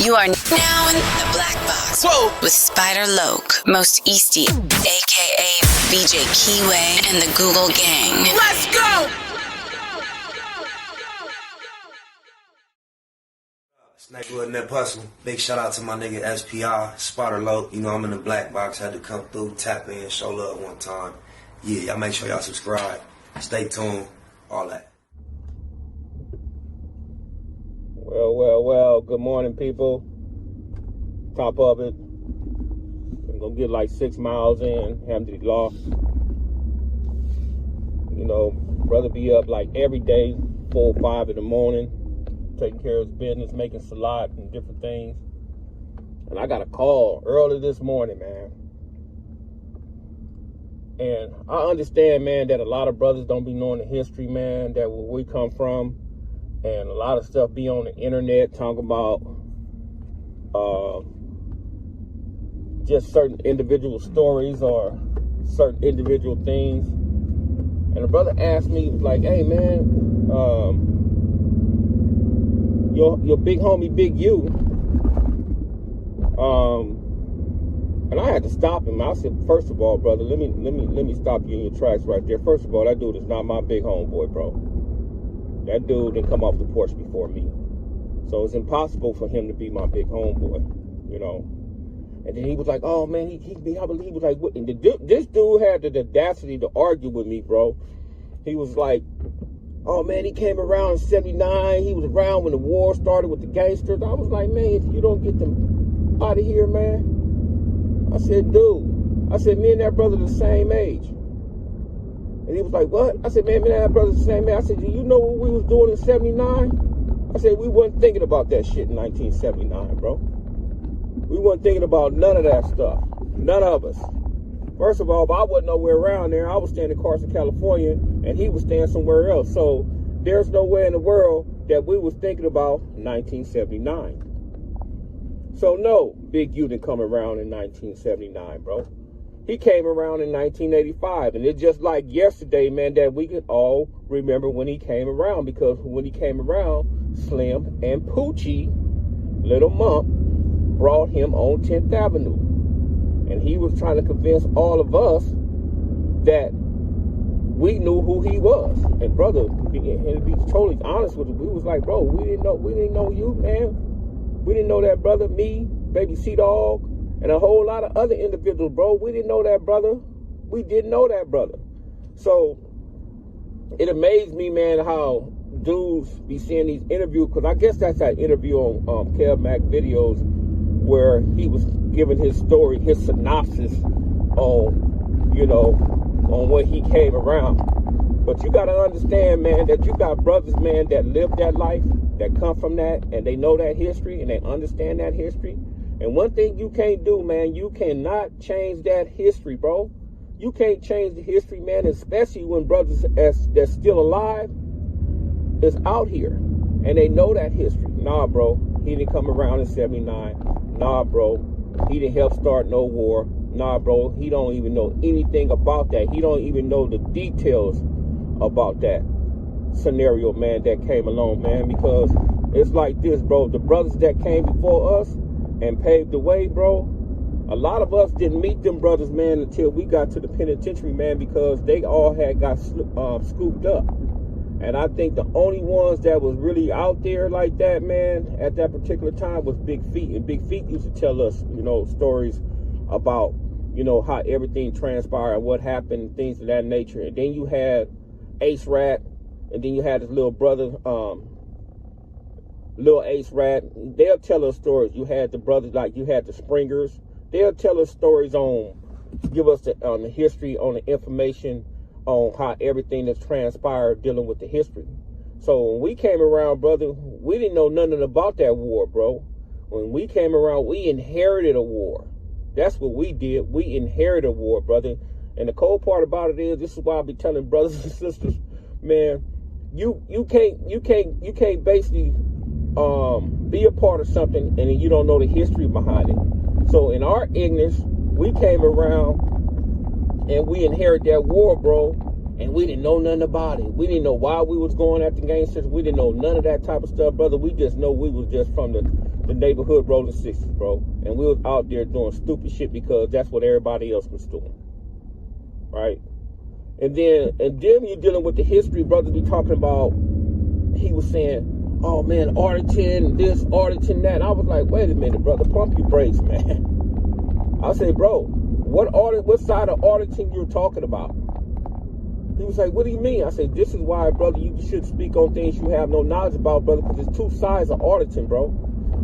You are now in the black box. Whoa. With Spider Loke, Most Easty, aka BJ Keyway, and the Google Gang. Let's go! Snakewood and that Puzzle. Big shout out to my nigga SPI, Spider Loke. You know I'm in the black box. Had to come through, tap in, show love one time. Yeah, y'all make sure y'all subscribe. Stay tuned. All that. Well, good morning, people. Top of it. I'm gonna get like 6 miles in, haven't lost. You know, brother be up like every day, 4 or 5 in the morning, taking care of his business, making salad and different things. And I got a call early this morning, man. And I understand, man, that a lot of brothers don't be knowing the history, man, that where we come from. And a lot of stuff be on the internet talking about just certain individual stories or certain individual things. And a brother asked me, like, hey, man, your big homie, Big U, and I had to stop him. I said, first of all, brother, let me stop you in your tracks right there. First of all, that dude is not my big homeboy, bro. That dude didn't come off the porch before me. So it's impossible for him to be my big homeboy, you know. And then he was like, oh, man, he was like, what? And this dude had the audacity to argue with me, bro. He was like, oh, man, he came around in 79. He was around when the war started with the gangsters. I was like, man, if you don't get them out of here, man. I said, dude, me and that brother the same age. And he was like, what? I said, man, me and that brother the same age. I said, do you know what we was doing in 79? I said, we wasn't thinking about that shit in 1979, bro. We wasn't thinking about none of that stuff. None of us. First of all, if I wasn't nowhere around there, I was staying in Carson, California, and he was staying somewhere else. So there's no way in the world that we was thinking about 1979. So no, Big U didn't come around in 1979, bro. He came around in 1985, and it's just like yesterday, man, that we can all remember when he came around, because when he came around, Slim and Poochie, Little Mump, brought him on 10th Avenue. And he was trying to convince all of us that we knew who he was. And brother, and to be totally honest with you, we was like, bro, we didn't know you, man. We didn't know that brother, me, Baby Sea-Dog, and a whole lot of other individuals, bro. We didn't know that brother. We didn't know that brother. So it amazed me, man, how dudes be seeing these interviews, because I guess that's that interview on Kev Mac videos where he was giving his story, his synopsis on, you know, on when he came around. But you got to understand, man, that you got brothers, man, that live that life, that come from that, and they know that history, and they understand that history. And one thing you can't do, man, you cannot change that history, bro. You can't change the history, man, especially when brothers that's still alive is out here and they know that history. Nah, bro, he didn't come around in 79. Nah, bro, he didn't help start no war. Nah, bro, he don't even know anything about that. He don't even know the details about that scenario, man, that came along, man, because it's like this, bro. The brothers that came before us and paved the way, bro, a lot of us didn't meet them brothers, man, until we got to the penitentiary, man, because they all had got scooped up. And I think the only ones that was really out there like that, man, at that particular time was Big Feet. And Big Feet used to tell us, you know, stories about, you know, how everything transpired and what happened, things of that nature. And then you had Ace Rat, and then you had his little brother, Lil Ace Rat. They'll tell us stories. You had the brothers, like you had the Springers. They'll tell us stories give us on the history, on the information, on how everything that's transpired dealing with the history. So when we came around, brother, we didn't know nothing about that war, bro. When we came around, we inherited a war. That's what we did. We inherited a war, brother. And the cold part about it is, this is why I be telling brothers and sisters, man, you can't basically be a part of something and you don't know the history behind it. So in our ignorance, we came around and we inherited that war, bro. And we didn't know nothing about it. We didn't know why we was going after gangsters. We didn't know none of that type of stuff, brother. We just know we was just from the neighborhood rolling 60s, bro. And we was out there doing stupid shit because that's what everybody else was doing. Right? And then you're dealing with the history, brothers be talking about, he was saying, oh man, Auditing this, Auditing that. And I was like, wait a minute, brother, pump your brakes, man. I said, bro, what side of Auditing you're talking about? He was like, what do you mean? I said, this is why, brother, you should speak on things you have no knowledge about, brother, because there's two sides of Auditing, bro.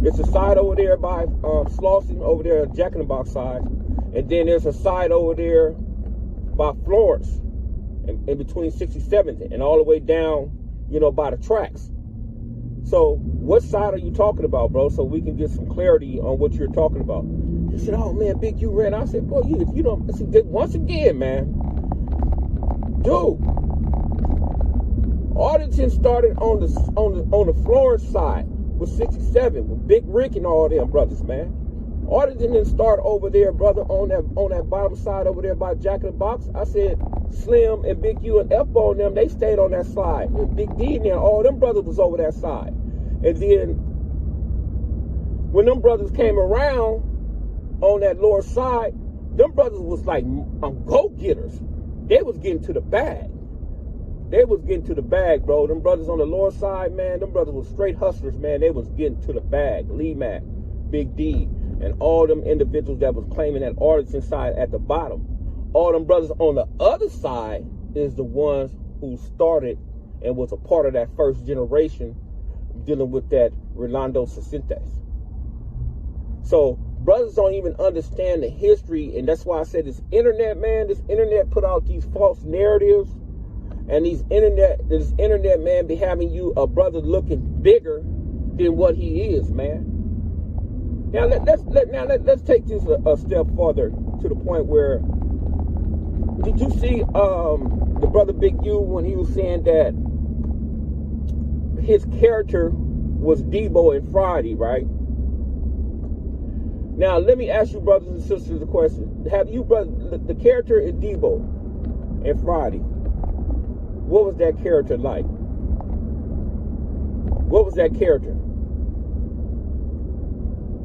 There's a side over there by Slauson, over there, Jack in the Box side. And then there's a side over there by Florence, in between 67th and all the way down, by the tracks. So what side are you talking about, bro? So we can get some clarity on what you're talking about. He said, oh, man, Big U ran. I said, bro, if you don't, once again, man, dude, Auditing started on the Florence side with 67 with Big Rick and all them brothers, man. Auditing didn't start over there, brother, on that bottom side over there by Jack in the Box. I said Slim and Big U and F-Bo and them, they stayed on that side. And Big D and them, all them brothers was over that side. And then when them brothers came around on that lower side, them brothers was like go-getters. They was getting to the bag. They was getting to the bag, bro. Them brothers on the lower side, man, them brothers was straight hustlers, man. They was getting to the bag. Lee Mac, Big D, and all them individuals that was claiming that Auditing side at the bottom. All them brothers on the other side is the ones who started and was a part of that first generation dealing with that Rolando Sesentes. So brothers don't even understand the history, and that's why I said this internet, man, this internet put out these false narratives, and this internet, man, be having you a brother looking bigger than what he is, man. Now let's take this a step further to the point where, did you see the brother Big U when he was saying that his character was Debo in Friday, right? Now, let me ask you, brothers and sisters, a question. Have you, brother, the character is Debo in Friday. What was that character like? What was that character?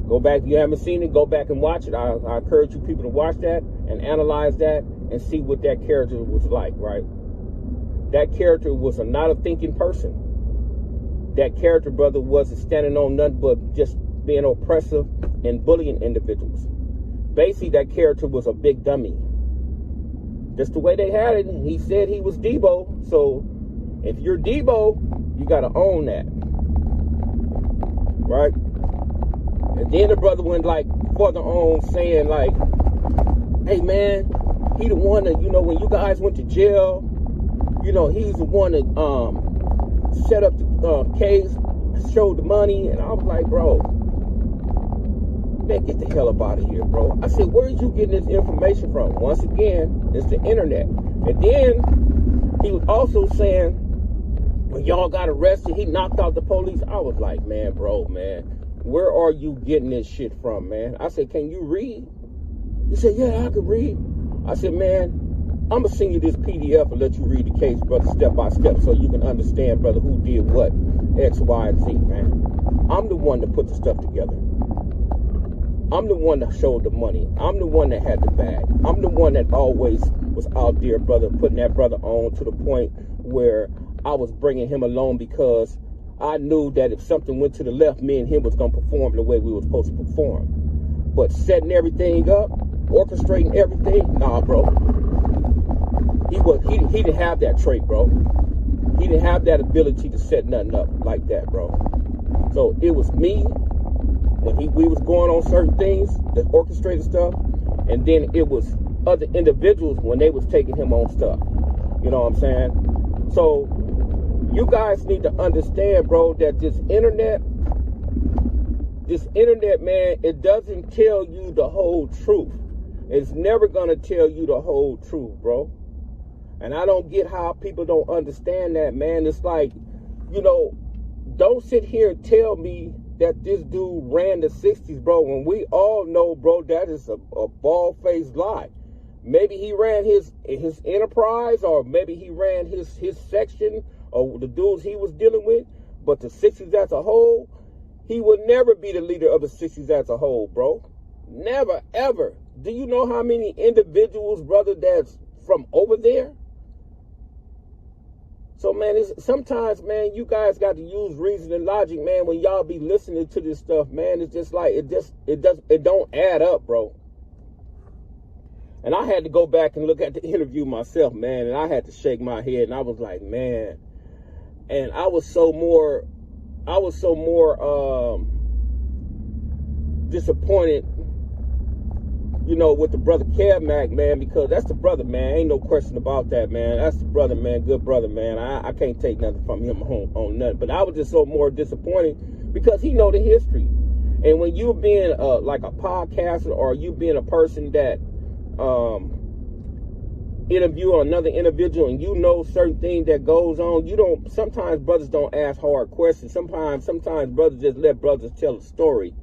Go back, if you haven't seen it, go back and watch it. I encourage you people to watch that and analyze that and see what that character was like, right? That character was not a thinking person. That character, brother, wasn't standing on nothing but just being oppressive and bullying individuals. Basically, that character was a big dummy. Just the way they had it, he said he was Debo. So if you're Debo, you got to own that. Right? And then the brother went like further on saying like, hey man, he the one that, when you guys went to jail, he's the one that set up the case, showed the money. And I was like, bro, man, get the hell up out of here, bro. I said, where are you getting this information from? Once again, it's the internet. And then he was also saying, when y'all got arrested, he knocked out the police. I was like, man, bro, man, where are you getting this shit from, man? I said, can you read? He said, yeah, I can read. I said, man, I'm going to send you this PDF and let you read the case, brother, step by step, so you can understand, brother, who did what, X, Y, and Z, man. I'm the one that put the stuff together. I'm the one that showed the money. I'm the one that had the bag. I'm the one that always was out there, brother, putting that brother on to the point where I was bringing him along because I knew that if something went to the left, me and him was going to perform the way we were supposed to perform. But setting everything up, orchestrating everything, nah, bro. He didn't have that trait, bro. He didn't have that ability to set nothing up like that, bro. So it was me when we was going on certain things, the orchestrated stuff, and then it was other individuals when they was taking him on stuff. You know what I'm saying? So you guys need to understand, bro, that this internet, man, it doesn't tell you the whole truth. It's never going to tell you the whole truth, bro. And I don't get how people don't understand that, man. It's like, don't sit here and tell me that this dude ran the 60s, bro, when we all know, bro, that is a bald-faced lie. Maybe he ran his enterprise, or maybe he ran his section, or the dudes he was dealing with. But the 60s as a whole, he would never be the leader of the 60s as a whole, bro. Never, ever. Do you know how many individuals, brother, that's from over there? So, man, sometimes, man, you guys got to use reason and logic, man, when y'all be listening to this stuff, man. It's just like, it don't add up, bro. And I had to go back and look at the interview myself, man, and I had to shake my head, and I was like, man. And I was so more disappointed, you know, with the brother Mac, man, because that's the brother, man. Ain't no question about that, man. That's the brother, man. Good brother, man. I can't take nothing from him on nothing. But I was just so more disappointed because he know the history. And when you being like a podcaster, or you being a person that interview another individual, and you know certain things that goes on, sometimes brothers don't ask hard questions. Sometimes brothers just let brothers tell a story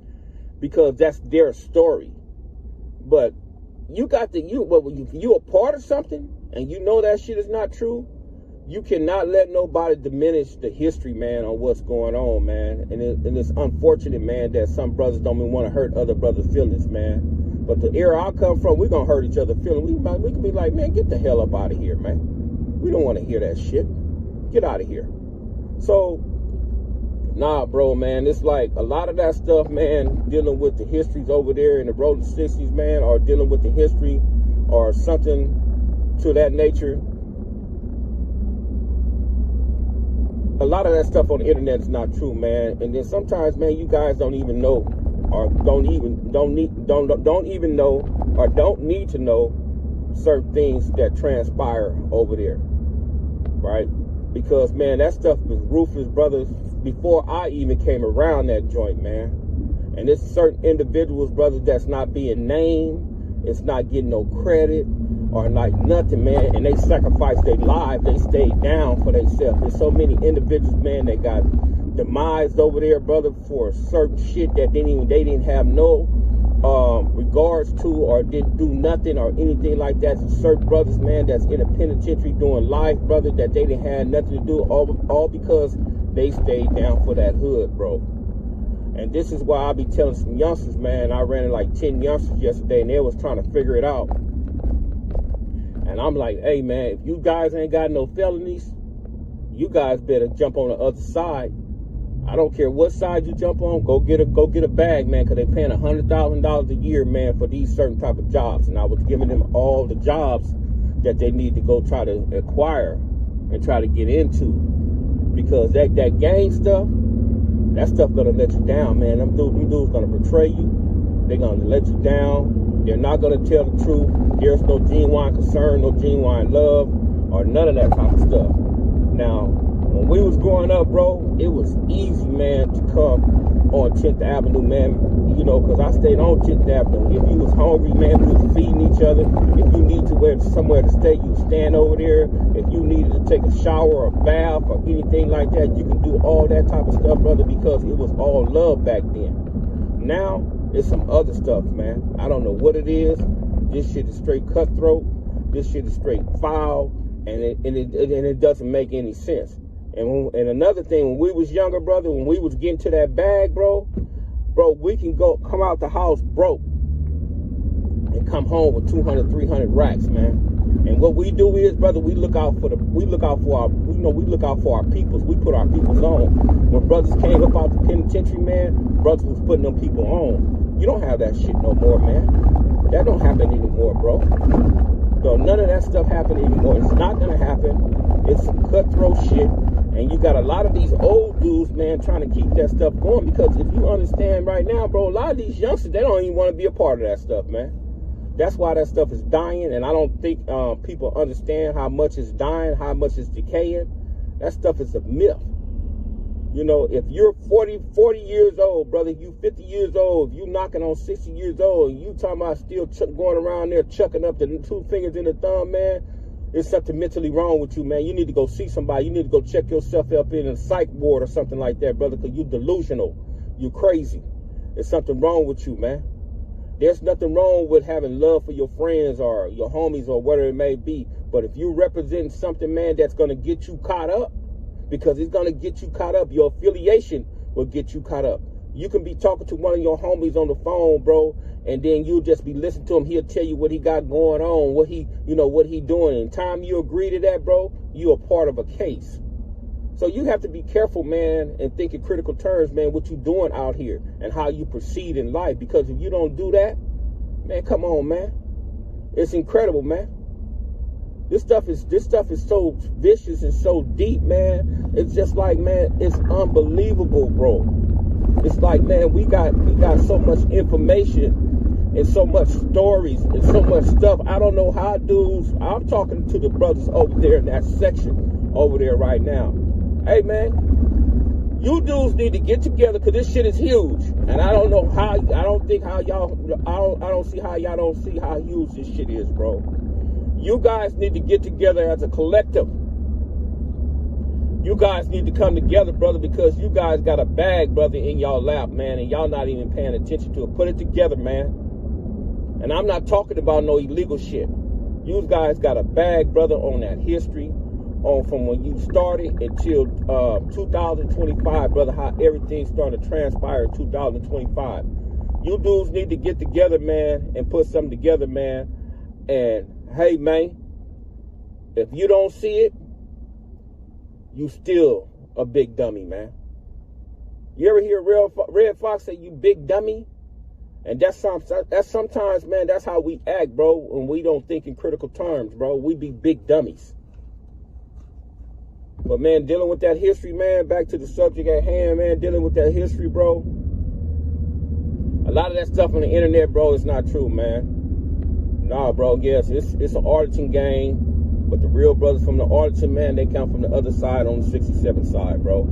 because that's their story. But you got you a part of something, and you know that shit is not true. You cannot let nobody diminish the history, man, on what's going on, man. And it's unfortunate, man, that some brothers don't even want to hurt other brothers' feelings, man. But the era I come from, we're going to hurt each other's feelings. We can be like, man, get the hell up out of here, man. We don't want to hear that shit. Get out of here. So, nah, bro, man, it's like a lot of that stuff, man, dealing with the histories over there in the Rollin 60s, man, or dealing with the history or something to that nature. A lot of that stuff on the internet is not true, man. And then sometimes, man, you guys don't even know, or don't even know, or don't need to know certain things that transpire over there, right? Because, man, that stuff was ruthless, brothers, before I even came around that joint, man. And it's certain individuals, brothers, that's not being named, it's not getting no credit or like nothing, man, and they sacrificed their lives. They stayed down for themselves. There's so many individuals, man, that got demised over there, brother, for certain shit that they didn't have no regards to, or didn't do nothing or anything like that. So certain brothers, man, that's in a penitentiary doing life, brother, that they didn't have nothing to do, all because they stayed down for that hood, bro. And this is why I be telling some youngsters, man. I ran in like 10 youngsters yesterday, and they was trying to figure it out. And I'm like, hey, man, if you guys ain't got no felonies, you guys better jump on the other side. I don't care what side you jump on, go get a bag, man, because they paying $100,000 a year, man, for these certain type of jobs. And I was giving them all the jobs that they need to go try to acquire and try to get into. Because that gang stuff, that stuff gonna let you down, man. Them dudes gonna betray you. They're gonna let you down. They're not gonna tell the truth. There's no genuine concern, no genuine love, or none of that type of stuff. Now, when we was growing up, bro, it was easy, man, to come on 10th Avenue, man. You know, because I stayed on 10th Avenue. If you was hungry, man, we was feeding each other. If you needed somewhere to stay, you would stand over there. If you needed to take a shower or a bath or anything like that, you can do all that type of stuff, brother, because it was all love back then. Now, it's some other stuff, man. I don't know what it is. This shit is straight cutthroat. This shit is straight foul. And it doesn't make any sense. And another thing, when we was younger, brother, when we was getting to that bag, bro, we can come out the house broke and come home with 200, 300 racks, man. And what we do is, brother, we look out for our peoples. We put our peoples on. When brothers came up out the penitentiary, man, brothers was putting them people on. You don't have that shit no more, man. That don't happen anymore, bro. So none of that stuff happen anymore. It's not gonna happen. It's some cutthroat shit. And you got a lot of these old dudes, man, trying to keep that stuff going. Because if you understand right now, bro, a lot of these youngsters, they don't even want to be a part of that stuff, man. That's why that stuff is dying. And I don't think people understand how much it's dying, how much it's decaying. That stuff is a myth. You know, if you're 40 years old, brother, if you 50 years old, if you knocking on 60 years old, and you talking about still going around there chucking up the 2 fingers in the thumb, man, there's something mentally wrong with you, man. You need to go see somebody. You need to go check yourself up in a psych ward or something like that, brother, because you're delusional. You're crazy. There's something wrong with you, man. There's nothing wrong with having love for your friends or your homies or whatever it may be. But if you represent something, man, that's going to get you caught up, because it's going to get you caught up. Your affiliation will get you caught up. You can be talking to one of your homies on the phone, bro, and then you'll just be listening to him. He'll tell you what he got going on, what he doing. And time you agree to that, bro, you're a part of a case. So you have to be careful, man, and think in critical terms, man, what you doing out here and how you proceed in life. Because if you don't do that, man, come on, man. It's incredible, man. This stuff is so vicious and so deep, man. It's just like, man, it's unbelievable, bro. It's like, man, we got so much information and so much stories and so much stuff. I don't know how dudes, I'm talking to the brothers over there in that section over there right now. Hey, man, you dudes need to get together, because this shit is huge. And I don't know how, I don't see how y'all don't see how huge this shit is, bro. You guys need to get together as a collective. You guys need to come together, brother, because you guys got a bag, brother, in y'all lap, man, and y'all not even paying attention to it. Put it together, man. And I'm not talking about no illegal shit. You guys got a bag, brother, on that history, on from when you started until 2025, brother, how everything's starting to transpire in 2025. You dudes need to get together, man, and put something together, man. And, hey, man, if you don't see it, you still a big dummy, man. You ever hear Red Fox say, you big dummy? And that's sometimes, man, that's how we act, bro, when we don't think in critical terms, bro. We be big dummies. But, man, dealing with that history, man, back to the subject at hand, man, dealing with that history, bro. A lot of that stuff on the internet, bro, is not true, man. Nah, bro, yes, it's an auditing game. But the real brothers from the auditing, man, they come from the other side, on the 67 side, bro.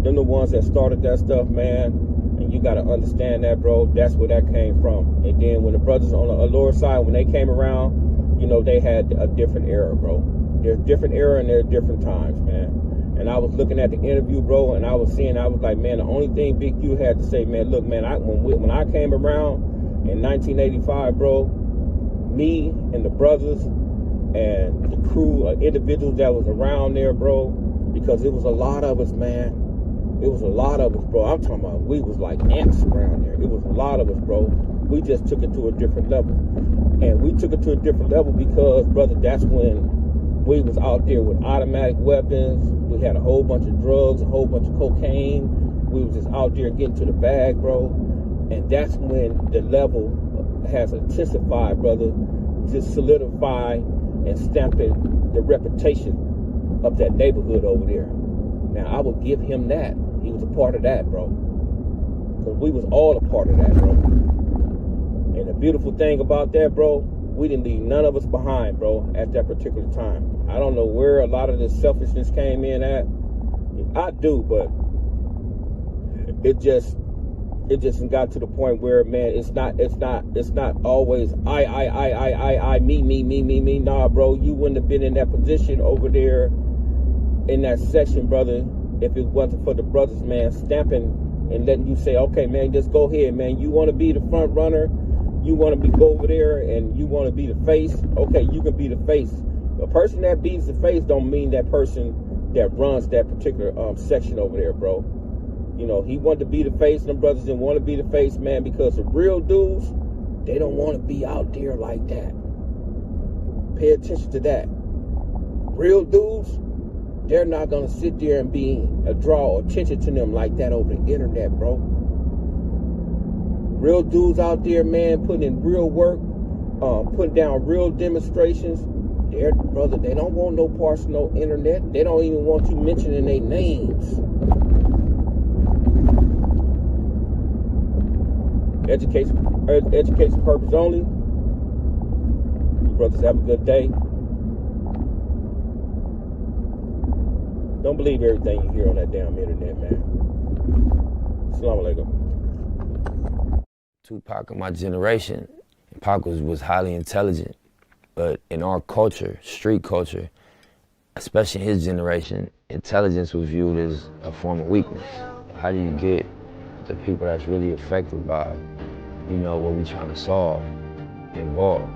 Them the ones that started that stuff, man. And you got to understand that, bro. That's where that came from. And then when the brothers on the lower side, when they came around, you know, they had a different era, bro. There's different era and there's different times, man. And I was looking at the interview, bro, and I was like, man, the only thing Big Q had to say, man, look, man, when I came around in 1985, bro, me and the brothers and the crew of individuals that was around there, bro, because it was a lot of us, man. It was a lot of us, bro. I'm talking about, we was like ants around there. It was a lot of us, bro. We just took it to a different level. And we took it to a different level because, brother, that's when we was out there with automatic weapons. We had a whole bunch of drugs, a whole bunch of cocaine. We was just out there getting to the bag, bro. And that's when the level has intensified, brother, to solidify and stamping the reputation of that neighborhood over there. Now, I would give him that. He was a part of that, bro. Because we was all a part of that, bro. And the beautiful thing about that, bro, we didn't leave none of us behind, bro, at that particular time. I don't know where a lot of this selfishness came in at. I do, but it just got to the point where, man, it's not always I, me. Nah, bro, you wouldn't have been in that position over there in that section, brother, if it wasn't for the brothers, man, stamping and letting you say, okay, man, just go ahead, man. You want to be the front runner? You want to go over there and you want to be the face? Okay, you can be the face. A person that beats the face don't mean that person that runs that particular section over there, bro. You know, he wanted to be the face, and them brothers didn't want to be the face, man, because the real dudes, they don't want to be out there like that. Pay attention to that. Real dudes, they're not going to sit there and draw attention to them like that over the internet, bro. Real dudes out there, man, putting in real work, putting down real demonstrations. Brother, they don't want no parts of no internet. They don't even want you mentioning their names. Education purpose only. You brothers have a good day. Don't believe everything you hear on that damn internet, man. Assalamu alaikum. Tupac of my generation, Pac was highly intelligent, but in our culture, street culture, especially in his generation, intelligence was viewed as a form of weakness. How do you get the people that's really affected by you know, what we trying to solve involved.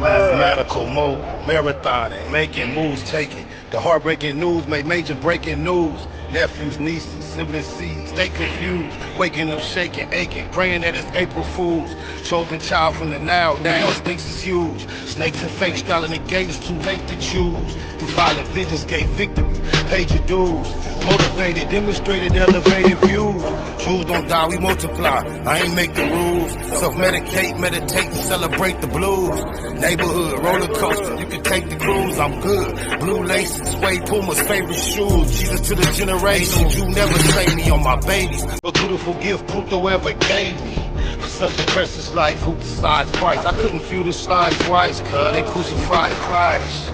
Mathematical mode, marathoning, making moves, taking the heartbreaking news, made major breaking news. Nephews, nieces, siblings, seeds, they confused, waking up, shaking, aching, praying that it's April Fools. Chosen child from the now thinks it's huge. Snakes and fake styling the gate, it's too late to choose. Violent visions gave victory, paid your dues. Motivated, demonstrated, elevated views. Truths don't die, we multiply. I ain't make the rules. Self-medicate, meditate, celebrate the blues. Neighborhood, roller coaster, you can take the cruise, I'm good. Blue laces, suede Puma's favorite shoes. Jesus to the generations, you never say me on my babies. A beautiful gift Pluto ever gave me. For such a precious life, who decides Christ? I couldn't feel the slide twice, cuz they crucified Christ.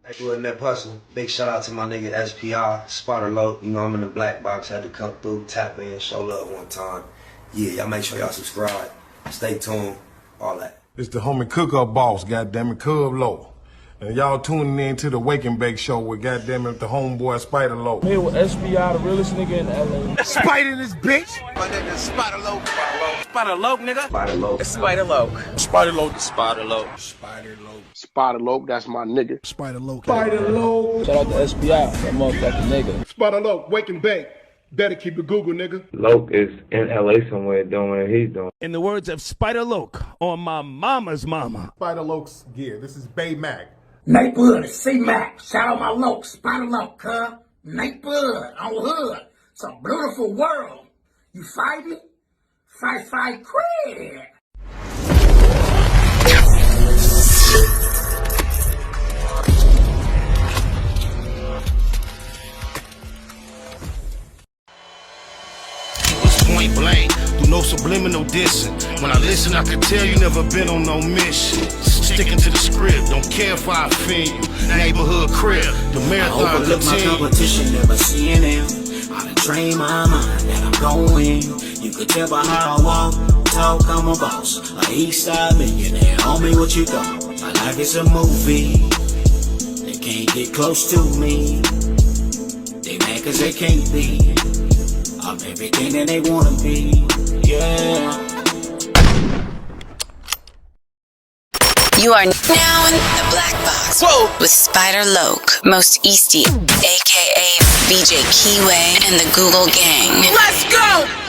Hey, good in that hustle. Big shout out to my nigga SPI, Spotter Low. You know I'm in the black box, had to come through, tap in, show love one time. Yeah, y'all make sure y'all subscribe. Stay tuned, all that. It's the homie cook-up boss, goddammit, Cub Low. And y'all tuning in to the Wake and Bake Show with goddamn it, the homeboy Spider Loc. Here with SPI, the realest nigga in LA. Spider this bitch! My nigga Spider Loc. Spider Loc, nigga. Spider Loc. Spider Loc. Spider Loc. Spider Loc. Spider Loc. Spider Loc, that's my nigga. Spider Loc. Spider Loc. Shout out to SPI, that motherfucking nigga. Spider Loc, Wake and Bake. Better keep it Google, nigga. Loc is in LA somewhere doing what he's doing. In the words of Spider Loc on my mama's mama. Spider Loc's gear. This is Bay Mac. Nate Bud, C-Mac. Shout out my Loc, Spider Loc, cuz. Nate Bud, on hood. It's a beautiful world. You fight me? Fight, cred. Point blank, do no subliminal dissing. When I listen, I can tell you never been on no mission. Sticking to the script, don't care if I offend you. Neighborhood crib, the marathon I overlook my competition, never seeing them. I done trained my mind that I'm going. You could tell by how I walk, talk, I'm a boss. A east side millionaire, homie, what you thought? My life is a movie. They can't get close to me. They mad cause they can't be. I'm everything that they wanna be, yeah. You are now in the Black Box. Whoa! With Spider Loc, Most Eastie, aka BJ Keyway, and the Google Gang. Let's go!